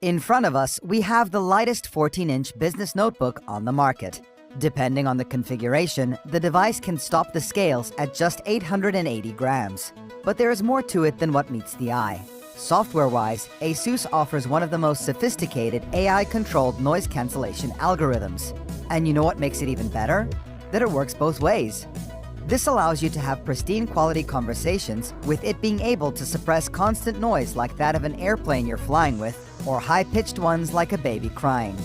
In front of us, we have the lightest 14-inch business notebook on the market. Depending on the configuration, the device can stop the scales at just 880 grams. But there is more to it than what meets the eye. Software-wise, ASUS offers one of the most sophisticated AI-controlled noise cancellation algorithms. And you know what makes it even better? That it works both ways. This allows you to have pristine quality conversations with it being able to suppress constant noise like that of an airplane you're flying with, or high-pitched ones like a baby crying.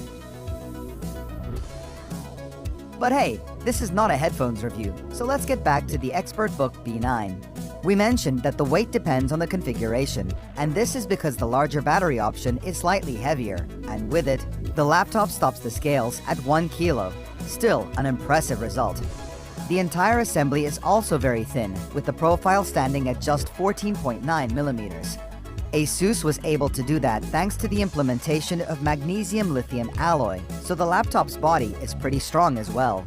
But hey, this is not a headphones review, so let's get back to the ExpertBook B9. We mentioned that the weight depends on the configuration, and this is because the larger battery option is slightly heavier, and with it, the laptop stops the scales at 1 kilo. Still, an impressive result. The entire assembly is also very thin, with the profile standing at just 14.9 millimeters. ASUS was able to do that thanks to the implementation of magnesium-lithium alloy, so the laptop's body is pretty strong as well.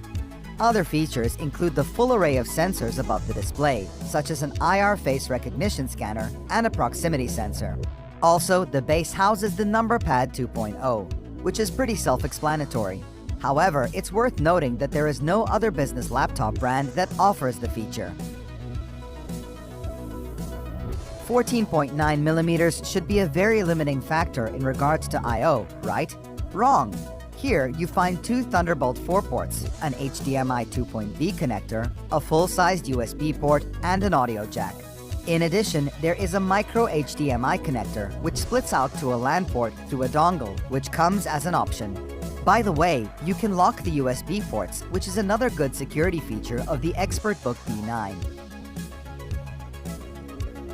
Other features include the full array of sensors above the display, such as an IR face recognition scanner and a proximity sensor. Also, the base houses the number pad 2.0, which is pretty self-explanatory. However, it's worth noting that there is no other business laptop brand that offers the feature. 14.9 millimeters should be a very limiting factor in regards to I/O, right? Wrong. Here, you find two Thunderbolt 4 ports, an HDMI 2.B connector, a full-sized USB port, and an audio jack. In addition, there is a micro HDMI connector, which splits out to a LAN port through a dongle, which comes as an option. By the way, you can lock the USB ports, which is another good security feature of the ExpertBook B9.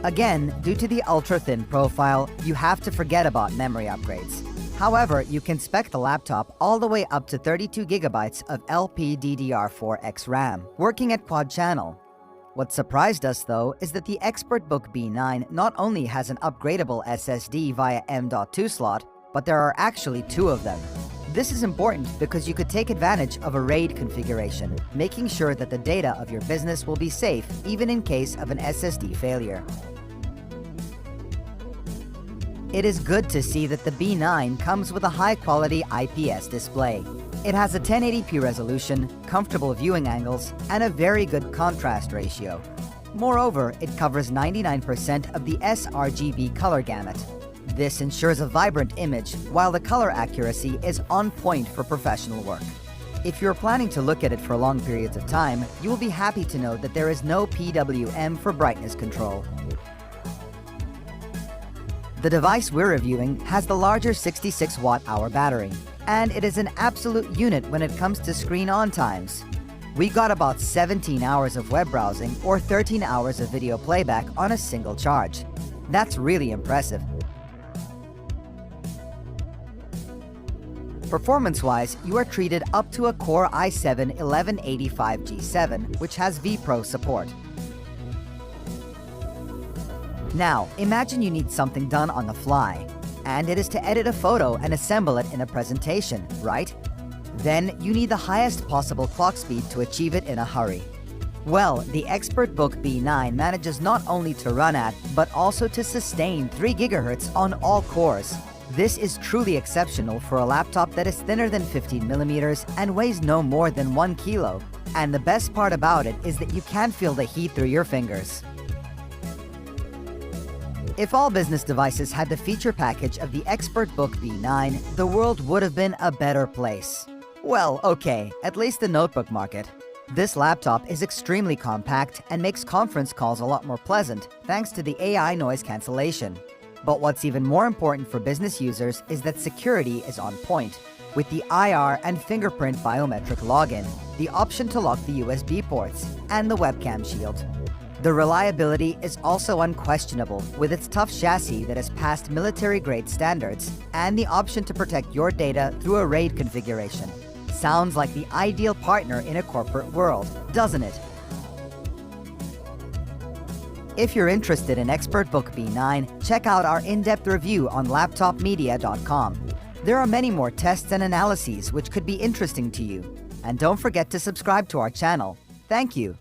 Again, due to the ultra-thin profile, you have to forget about memory upgrades. However, you can spec the laptop all the way up to 32 gigabytes of LPDDR4X RAM, working at quad channel. What surprised us, though, is that the ExpertBook B9 not only has an upgradable SSD via M.2 slot, but there are actually two of them. This is important because you could take advantage of a RAID configuration, making sure that the data of your business will be safe even in case of an SSD failure. It is good to see that the B9 comes with a high-quality IPS display. It has a 1080p resolution, comfortable viewing angles, and a very good contrast ratio. Moreover, it covers 99% of the sRGB color gamut. This ensures a vibrant image, while the color accuracy is on point for professional work. If you're planning to look at it for long periods of time, you will be happy to know that there is no PWM for brightness control. The device we're reviewing has the larger 66 watt-hour battery, and it is an absolute unit when it comes to screen-on times. We got about 17 hours of web browsing or 13 hours of video playback on a single charge. That's really impressive. Performance-wise, you are treated up to a Core i7-1185G7, which has vPro support. Now, imagine you need something done on the fly, and it is to edit a photo and assemble it in a presentation, right? Then you need the highest possible clock speed to achieve it in a hurry. Well, the ExpertBook B9 manages not only to run at, but also to sustain 3 GHz on all cores. This is truly exceptional for a laptop that is thinner than 15 millimeters and weighs no more than 1 kilo. And the best part about it is that you can feel the heat through your fingers. If all business devices had the feature package of the ExpertBook B9, the world would have been a better place. Well, okay, at least the notebook market. This laptop is extremely compact and makes conference calls a lot more pleasant thanks to the AI noise cancellation. But what's even more important for business users is that security is on point, with the IR and fingerprint biometric login, the option to lock the USB ports, and the webcam shield. The reliability is also unquestionable with its tough chassis that has passed military-grade standards and the option to protect your data through a RAID configuration. Sounds like the ideal partner in a corporate world, doesn't it? If you're interested in ExpertBook B9, check out our in-depth review on laptopmedia.com. There are many more tests and analyses which could be interesting to you. And don't forget to subscribe to our channel. Thank you.